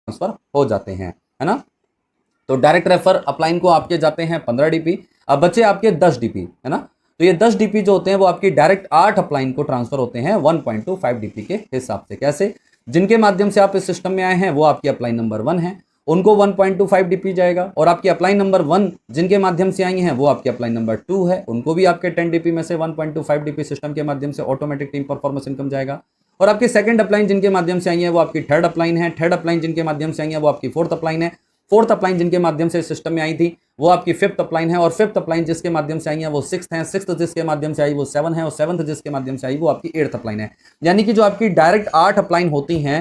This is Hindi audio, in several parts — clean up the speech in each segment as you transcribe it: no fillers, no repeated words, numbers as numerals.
ट्रांसफर हो जाते हैं, है ना। तो डायरेक्ट रेफर अपलाइन को आपके जाते हैं 15 डीपी। अब बचे आपके 10 डीपी, है ना। तो ये 10 डीपी जो होते हैं वो आपकी डायरेक्ट 8 अपलाइन को ट्रांसफर होते हैं 1.25 डीपी के हिसाब से। कैसे? जिनके माध्यम से आप इस सिस्टम में आए हैं वो आपकी अपलाइन नंबर 1 है, उनको 1.25 डीपी जाएगा। और आपकी अपलाइन नंबर 1 जिनके माध्यम से आई हैं वो आपकी अपलाइन नंबर 2 है, उनको भी आपके 10 डीपी में से 1.25 डीपी सिस्टम के माध्यम से ऑटोमेटिक टीम परफॉर्मेंस इनकम जाएगा। और आपकी सेकंड अपलाइन जिनके माध्यम से आई है वो आपकी थर्ड अपलाइन है, थर्ड अपलाइन जिनके माध्यम से आई है वो आपकी फोर्थ अपलाइन है, फोर्थ अपलाइन जिनके माध्यम से सिस्टम में आई थी वो आपकी फिफ्थ अपलाइन है, और फिफ्थ अपलाइन जिसके माध्यम से आई है वो सिक्स्थ है, सिक्स्थ जिसके माध्यम से आई वो 7 है, और सेवंथ जिसके माध्यम से आई वो आपकी 8th अपलाइन है। यानी कि जो आपकी डायरेक्ट 8 अपलाइन होती हैं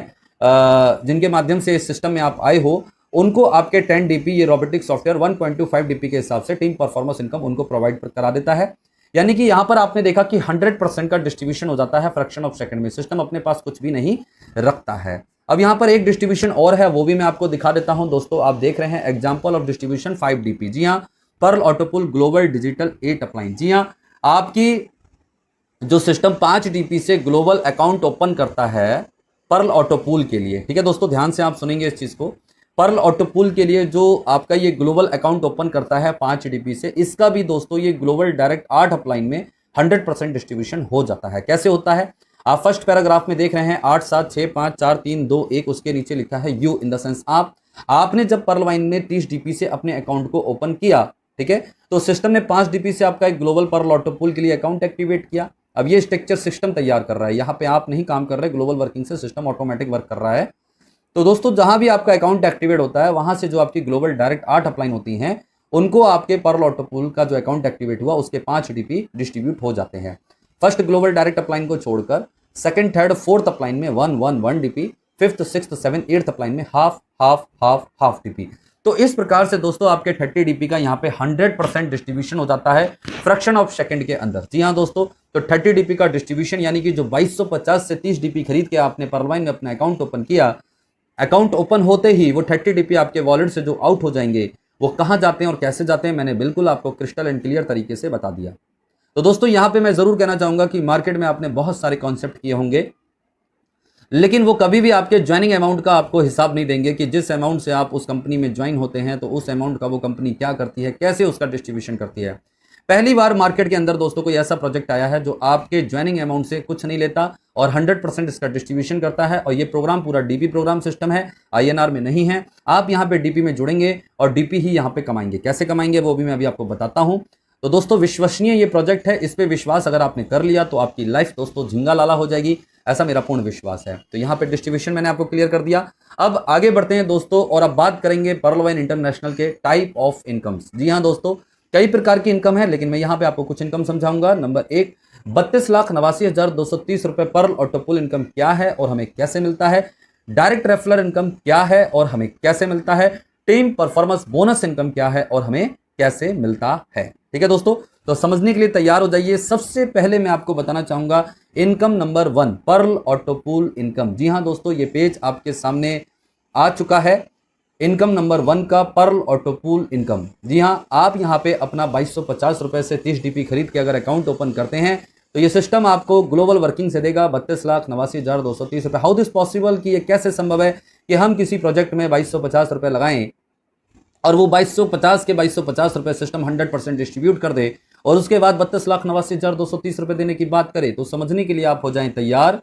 जिनके माध्यम से इस सिस्टम में आप आए हो, उनको आपके 10 डीपी ये रोबोटिक सॉफ्टवेयर 1.25 डीपी के हिसाब से टीम परफॉर्मेंस इनकम उनको प्रोवाइड करा देता है। यानी कि यहां पर आपने देखा कि 100% का डिस्ट्रीब्यूशन हो जाता है फ्रैक्शन ऑफ सेकंड में। सिस्टम अपने पास कुछ भी नहीं रखता है। अब यहां पर एक डिस्ट्रीब्यूशन और है, वो भी मैं आपको दिखा देता हूं। दोस्तों आप देख रहे हैं एग्जांपल ऑफ डिस्ट्रीब्यूशन 5 डीपी। जी हां, Pearl autopool global digital 8 upline. जी हां, आपकी जो सिस्टम 5 डीपी से ग्लोबल अकाउंट ओपन करता है पर्ल ऑटोपूल के लिए, ठीक है दोस्तों, ध्यान से आप सुनेंगे इस चीज को। पर्ल ऑटोपूल के लिए जो आपका ये ग्लोबल अकाउंट ओपन करता है 5 डीपी से, इसका भी दोस्तों ये ग्लोबल डायरेक्ट 8 अपलाइन में 100% डिस्ट्रीब्यूशन हो जाता है। कैसे होता है? आप फर्स्ट पैराग्राफ में देख रहे हैं 8 7 6 5 4 3 2 1, उसके नीचे लिखा है यू इन द सेंस आपने जब पर्ल वाइन में 30 डीपी से अपने अकाउंट को ओपन किया, ठीक है, तो सिस्टम ने 5 डीपी से आपका एक ग्लोबल पर्ल ऑटोपूल के लिए अकाउंट एक्टिवेट किया। अब ये स्ट्रक्चर सिस्टम तैयार कर रहा है, यहां पे आप नहीं काम कर रहे, ग्लोबल वर्किंग से सिस्टम ऑटोमेटिक वर्क कर रहा है। तो दोस्तों जहां भी आपका अकाउंट एक्टिवेट होता है वहां से जो आपकी ग्लोबल डायरेक्ट 8 अपलाइन होती हैं उनको आपके पर्ल ऑटोपूल का जो अकाउंट एक्टिवेट हुआ उसके 5 डीपी डिस्ट्रीब्यूट हो जाते हैं। फर्स्ट ग्लोबल डायरेक्ट अपलाइन को छोड़कर सेकंड थर्ड फोर्थ अपलाइन में 1 DP, fifth sixth 7 8th upline में हाफ डीपी। तो इस प्रकार से दोस्तों आपके 30 डीपी का यहाँ पे 100% डिस्ट्रीब्यूशन हो जाता है फ्रैक्शन ऑफ सेकंड के अंदर। जी हाँ दोस्तों, तो 30 डीपी का डिस्ट्रीब्यूशन यानी कि जो 2250 से 30 डीपी खरीद के आपने पर्लवाइन में अपना अकाउंट ओपन किया, अकाउंट ओपन होते ही वो 30 डीपी आपके वॉलेट से जो आउट हो जाएंगे वो कहां जाते हैं और कैसे जाते हैं मैंने बिल्कुल आपको क्रिस्टल एंड क्लियर तरीके से बता दिया। तो दोस्तों यहां पे मैं जरूर कहना चाहूंगा कि मार्केट में आपने बहुत सारे कॉन्सेप्ट किए होंगे, लेकिन वो कभी भी आपके ज्वाइनिंग अमाउंट का आपको हिसाब नहीं देंगे कि जिस अमाउंट से आप उस कंपनी में ज्वाइन होते हैं तो उस अमाउंट का वो कंपनी क्या करती है, कैसे उसका डिस्ट्रीब्यूशन करती है। पहली बार मार्केट के अंदर दोस्तों कोई ऐसा प्रोजेक्ट आया है जो आपके ज्वाइनिंग अमाउंट से कुछ नहीं लेता और 100% इसका डिस्ट्रीब्यूशन करता है। और ये प्रोग्राम पूरा डीपी प्रोग्राम सिस्टम है, आईएनआर में नहीं है। आप यहाँ पे डीपी में जुड़ेंगे और डीपी ही यहाँ पे कमाएंगे। कैसे कमाएंगे वो भी मैं अभी आपको बताता हूँ। तो दोस्तों विश्वसनीय ये प्रोजेक्ट है, इस पे विश्वास अगर आपने कर लिया तो आपकी लाइफ दोस्तों झिंगा लाला हो जाएगी, ऐसा मेरा पूर्ण विश्वास है। तो यहाँ पे डिस्ट्रीब्यूशन मैंने आपको क्लियर कर दिया। अब आगे बढ़ते हैं दोस्तों और अब बात करेंगे पर्लवाइन इंटरनेशनल के टाइप ऑफ इनकम्स। जी हाँ दोस्तों, कई प्रकार की इनकम है, लेकिन मैं यहाँ पे आपको कुछ इनकम समझाऊंगा। नंबर 1, 32,89,230 रुपए पर्ल ऑटोपूल इनकम क्या है और हमें कैसे मिलता है। डायरेक्ट रेफरल इनकम क्या है और हमें कैसे मिलता है। टीम परफॉर्मेंस बोनस इनकम क्या है और हमें कैसे मिलता है। ठीक है दोस्तों, तो समझने के लिए तैयार हो जाइए। सबसे पहले मैं आपको बताना चाहूंगा income number 1, Pearl autopool income. जी हाँ दोस्तों, ये पेज आपके सामने आ चुका है। इनकम नंबर 1 का पर्ल ऑटोपूल इनकम। जी हाँ, आप यहाँ पे अपना 2250 रुपए से 30 डीपी खरीद के अगर अकाउंट ओपन करते हैं तो ये सिस्टम आपको ग्लोबल वर्किंग से देगा 32,89,230 रुपए। हाउ दिस पॉसिबल, कि ये कैसे संभव है कि हम किसी प्रोजेक्ट में 2250 रुपए लगाएं और वो 2250 के 2250 रुपए सिस्टम 100% डिस्ट्रीब्यूट कर दे और उसके बाद 32,89,230 रुपए देने की बात करे। तो समझने के लिए आप हो जाएं तैयार।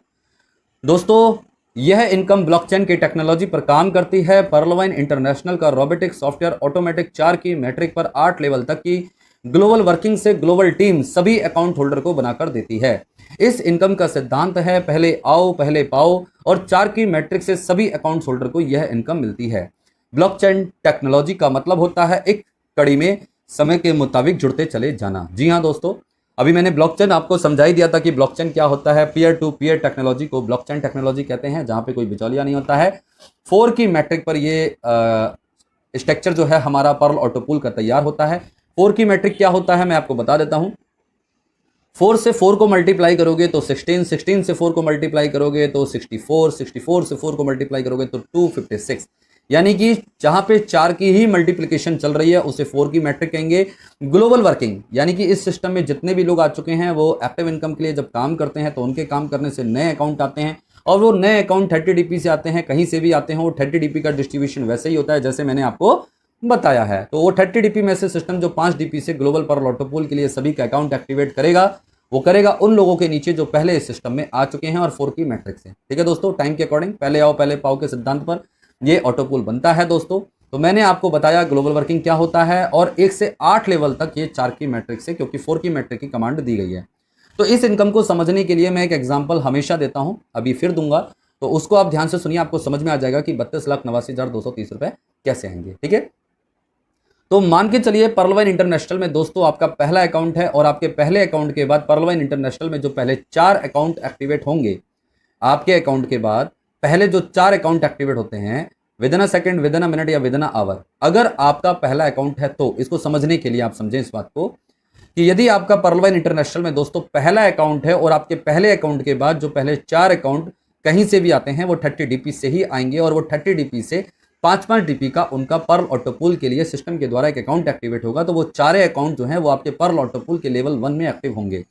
दोस्तों यह इनकम ब्लॉकचेन की टेक्नोलॉजी पर काम करती है। पर्लवाइन इंटरनेशनल का रोबोटिक सॉफ्टवेयर ऑटोमेटिक 4 की मैट्रिक पर 8 लेवल तक की ग्लोबल वर्किंग से ग्लोबल टीम सभी अकाउंट होल्डर को बनाकर देती है। इस इनकम का सिद्धांत है पहले आओ पहले पाओ और 4 की मैट्रिक से सभी अकाउंट होल्डर को यह इनकम मिलती है। ब्लॉकचेन टेक्नोलॉजी का मतलब होता है एक कड़ी में समय के मुताबिक जुड़ते चले जाना। जी हाँ दोस्तों, अभी मैंने ब्लॉकचेन आपको समझा ही दिया था कि ब्लॉकचेन क्या होता है। पीयर टू पीयर टेक्नोलॉजी को ब्लॉकचेन टेक्नोलॉजी कहते हैं, जहां पे कोई बिचौलिया नहीं होता है। 4 की मैट्रिक पर ये स्ट्रक्चर जो है हमारा पर्ल ऑटोपूल का तैयार होता है। 4 की मैट्रिक क्या होता है मैं आपको बता देता हूं। 4 से 4 को मल्टीप्लाई करोगे तो 16, 16 से 4 को मल्टीप्लाई करोगे तो 64, 64 से 4 को मल्टीप्लाई करोगे तो 256। यानी कि जहां पे 4 की ही मल्टीप्लिकेशन चल रही है उसे 4 की मैट्रिक कहेंगे। ग्लोबल वर्किंग यानी कि इस सिस्टम में जितने भी लोग आ चुके हैं वो एक्टिव इनकम के लिए जब काम करते हैं तो उनके काम करने से नए अकाउंट आते हैं और वो नए अकाउंट 30 डीपी से आते हैं, कहीं से भी आते हैं, वो 30 डीपी का डिस्ट्रीब्यूशन वैसे ही होता है जैसे मैंने आपको बताया है। तो वो 30 डीपी में से सिस्टम जो 5 डीपी से ग्लोबल पर्ल ऑटो पूल के लिए सभी का अकाउंट एक्टिवेट करेगा, वो करेगा उन लोगों के नीचे जो पहले इस सिस्टम में आ चुके हैं और 4 की मैट्रिक्स है। ठीक है दोस्तों, टाइम के अकॉर्डिंग पहले आओ पहले पाओ के सिद्धांत पर ये ऑटो पूल बनता है दोस्तों। तो मैंने आपको बताया ग्लोबल वर्किंग क्या होता है और 1 से 8 लेवल तक ये 4 की मैट्रिक्स से, क्योंकि 4 की मैट्रिक की कमांड दी गई है। तो इस इनकम को समझने के लिए मैं एक एग्जांपल हमेशा देता हूं, अभी फिर दूंगा, तो उसको आप ध्यान से सुनिए, आपको समझ में आ जाएगा कि 32,89,230 रुपए कैसे आएंगे। ठीक है, तो मान के चलिए पर्लवाइन इंटरनेशनल में दोस्तों आपका पहला अकाउंट है और आपके पहले अकाउंट के बाद पर्लवाइन इंटरनेशनल में जो पहले 4 अकाउंट एक्टिवेट होंगे, आपके अकाउंट के बाद पहले जो 4 अकाउंट एक्टिवेट होते हैं with in a second, with in a minute या विद इन अ आवर, अगर आपका पहला अकाउंट है तो इसको समझने के लिए आप समझें इस बात को कि यदि आपका पर्लवाइन इंटरनेशनल में दोस्तों पहला अकाउंट है और आपके पहले अकाउंट के बाद जो पहले 4 अकाउंट कहीं से भी आते हैं वो 30 डीपी से ही आएंगे और वो 30 डीपी से 5-5 डीपी का उनका पर्ल ऑटो पूल के लिए सिस्टम के द्वारा एक अकाउंट एक्टिवेट होगा, तो वो 4 अकाउंट जो हैं वो आपके पर्ल ऑटो पूल के लेवल 1 में एक्टिव होंगे।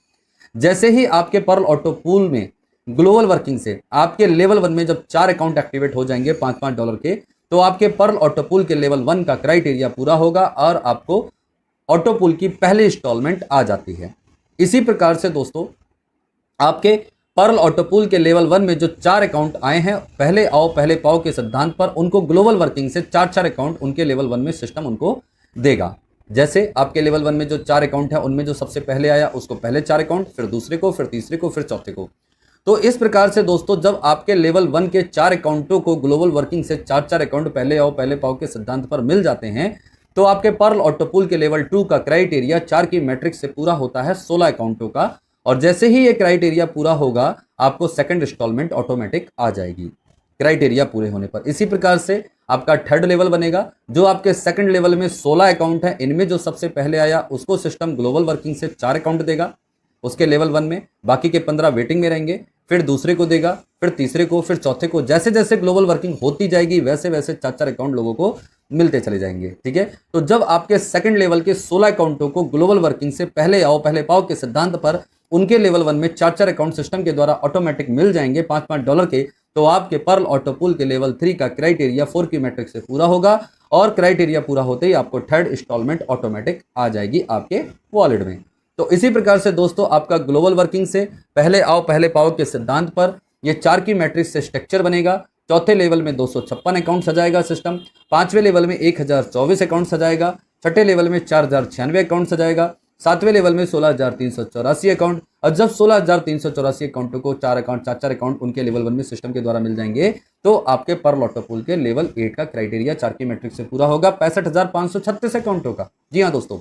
जैसे ही आपके पर्ल ऑटो पूल में ग्लोबल वर्किंग से आपके लेवल 1 में जब 4 अकाउंट एक्टिवेट हो जाएंगे $5-5 के, तो आपके पर्ल ऑटो पूल के लेवल 1 का क्राइटेरिया पूरा होगा और आपको ऑटो पूल की पहली इंस्टॉलमेंट आ जाती है। इसी प्रकार से दोस्तों आपके पर्ल ऑटो पूल के लेवल 1 में जो 4 अकाउंट आए हैं, पहले आओ पहले पाओ के सिद्धांत पर उनको ग्लोबल वर्किंग से 4-4 अकाउंट उनके लेवल 1 में सिस्टम उनको देगा। जैसे आपके लेवल 1 में जो 4 अकाउंट है उनमें जो सबसे पहले आया उसको पहले 4 अकाउंट, फिर दूसरे को, फिर तीसरे को, फिर चौथे को। तो इस प्रकार से दोस्तों जब आपके लेवल 1 के 4 अकाउंटों को ग्लोबल वर्किंग से 4-4 अकाउंट पहले आओ पहले पाओ के सिद्धांत पर मिल जाते हैं, तो आपके पर्ल ऑटो पूल के लेवल 2 का क्राइटेरिया 4 की मैट्रिक्स से पूरा होता है 16 अकाउंटों का, और जैसे ही ये क्राइटेरिया पूरा होगा आपको सेकंड इंस्टॉलमेंट ऑटोमेटिक आ जाएगी क्राइटेरिया पूरे होने पर। इसी प्रकार से आपका थर्ड लेवल बनेगा, जो आपके सेकंड लेवल में 16 अकाउंट है, इनमें जो सबसे पहले आया उसको सिस्टम ग्लोबल वर्किंग से 4 अकाउंट देगा उसके लेवल 1 में, बाकी के 15 वेटिंग में रहेंगे, फिर दूसरे को देगा, फिर तीसरे को, फिर चौथे को। जैसे जैसे ग्लोबल वर्किंग होती जाएगी वैसे वैसे 4-4 अकाउंट लोगों को मिलते चले जाएंगे। ठीक है, तो जब आपके सेकंड लेवल के 16 अकाउंटों को ग्लोबल वर्किंग से पहले आओ पहले पाओ के सिद्धांत पर उनके लेवल 1 में 4-4 अकाउंट सिस्टम के द्वारा ऑटोमेटिक मिल जाएंगे $5-5 के, तो आपके पर्ल ऑटो पूल के लेवल 3 का क्राइटेरिया 4 की मैट्रिक्स से पूरा होगा और क्राइटेरिया पूरा होते ही आपको थर्ड इंस्टॉलमेंट ऑटोमेटिक आ जाएगी आपके वॉलेट में। तो इसी प्रकार से दोस्तों आपका ग्लोबल वर्किंग से पहले आओ पहले पाओ के सिद्धांत पर ये 4 की मैट्रिक्स से स्ट्रक्चर बनेगा। चौथे लेवल में 256 अकाउंट सजाएगा सिस्टम, 5वें लेवल में 1024 अकाउंट सजाएगा, छठे लेवल में 4096 अकाउंट सजाएगा, 7वें लेवल में 16,384 अकाउंट, और जब 16,384 अकाउंटों को 4 अकाउंट उनके लेवल 1 में सिस्टम के द्वारा मिल जाएंगे, तो आपके पर्ल ऑटो पूल के लेवल 8 का क्राइटेरिया 4 की मैट्रिक्स से पूरा होगा 65,536 अकाउंटों का। जी हाँ दोस्तों,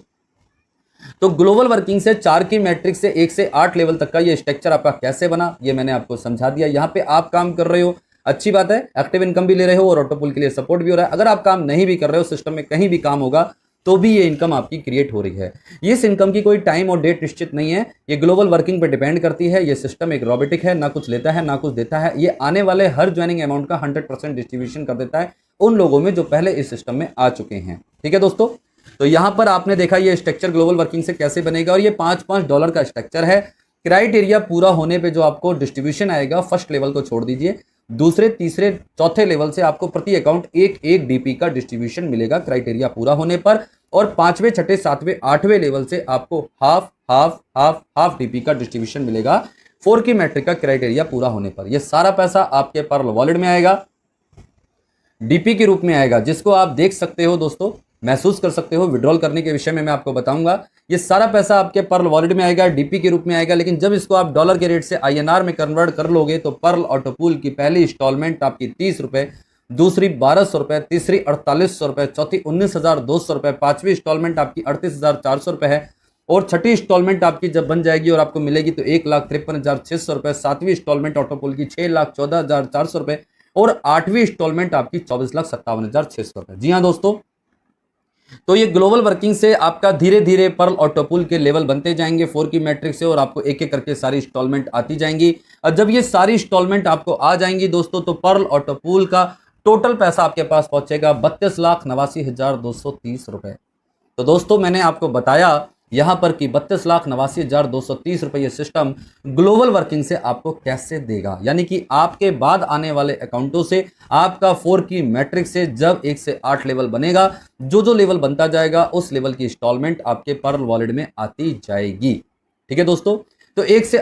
तो ग्लोबल वर्किंग से 4 की मैट्रिक्स से 1 से 8 लेवल तक का ये स्ट्रक्चर आपका कैसे बना ये मैंने आपको समझा दिया। यहाँ पे आप काम कर रहे हो, अच्छी बात है, एक्टिव इनकम भी ले रहे हो और ऑटो पूल के लिए सपोर्ट भी हो रहा है। अगर आप काम नहीं भी कर रहे हो, सिस्टम में कहीं भी काम होगा तो भी ये इनकम आपकी क्रिएट हो रही है। इस इनकम की कोई टाइम और डेट निश्चित नहीं है, ये ग्लोबल वर्किंग पर डिपेंड करती है। ये सिस्टम एक रोबोटिक है, ना कुछ लेता है ना कुछ देता है। ये आने वाले हर ज्वाइनिंग अमाउंट का 100% डिस्ट्रीब्यूशन कर देता है उन लोगों में जो पहले इस सिस्टम में आ चुके हैं। ठीक है दोस्तों, तो यहां पर आपने देखा ये स्ट्रक्चर ग्लोबल वर्किंग से कैसे बनेगा, और ये $5-5 का स्ट्रक्चर है। क्राइटेरिया पूरा होने पे जो आपको डिस्ट्रीब्यूशन आएगा, फर्स्ट लेवल को छोड़ दीजिए, दूसरे तीसरे चौथे लेवल से आपको प्रति अकाउंट 1-1 डीपी का डिस्ट्रीब्यूशन मिलेगा क्राइटेरिया पूरा होने पर, और 5वें 6ठे 7वें 8वें लेवल से आपको हाफ डीपी का डिस्ट्रीब्यूशन मिलेगा 4 की मैट्रिक का क्राइटेरिया पूरा होने पर। यह सारा पैसा आपके पर्ल वॉलेट में आएगा, डीपी के रूप में आएगा, जिसको आप देख सकते हो दोस्तों, महसूस कर सकते हो। विड्रॉल करने के विषय में मैं आपको बताऊंगा। ये सारा पैसा आपके पर्ल वॉलेट में आएगा, डीपी के रूप में आएगा, लेकिन जब इसको आप डॉलर के रेट से INR में कन्वर्ट कर लोगे तो पर्ल ऑटो पूल की पहली इंस्टॉलमेंट आपकी 30 रुपये, दूसरी 1200 रुपये, तीसरी 4800 रुपये, चौथी 19,200 रुपये, 5वीं इंस्टॉलमेंट आपकी 38,400 रुपये है, और छठी इंस्टॉलमेंट आपकी जब बन जाएगी और आपको मिलेगी तो 1,53,600 रुपये, 7वीं इंस्टॉलमेंट ऑटो पूल की 6,14,400 रुपये, और 8वीं इंस्टॉलमेंट आपकी 24,57,600 रुपये। जी हाँ दोस्तों, तो ये ग्लोबल वर्किंग से आपका धीरे धीरे पर्ल ऑटो पूल के लेवल बनते जाएंगे 4 की मैट्रिक्स से, और आपको एक एक करके सारी इंस्टॉलमेंट आती जाएंगी। और जब ये सारी इंस्टॉलमेंट आपको आ जाएंगी दोस्तों, तो पर्ल ऑटो पूल का टोटल पैसा आपके पास पहुंचेगा 32,89,230 रुपए। तो दोस्तों मैंने आपको बताया यहां पर कि 32,89,230 रुपए ये सिस्टम ग्लोबल वर्किंग से आपको कैसे देगा, यानी कि आपके बाद आने वाले अकाउंटों से आपका 4 की मैट्रिक्स से जब 1 से 8 लेवल बनेगा, जो लेवल बनता जाएगा उस लेवल की इंस्टॉलमेंट आपके पर्ल वॉलेट में आती जाएगी। ठीक है दोस्तों, तो 1 से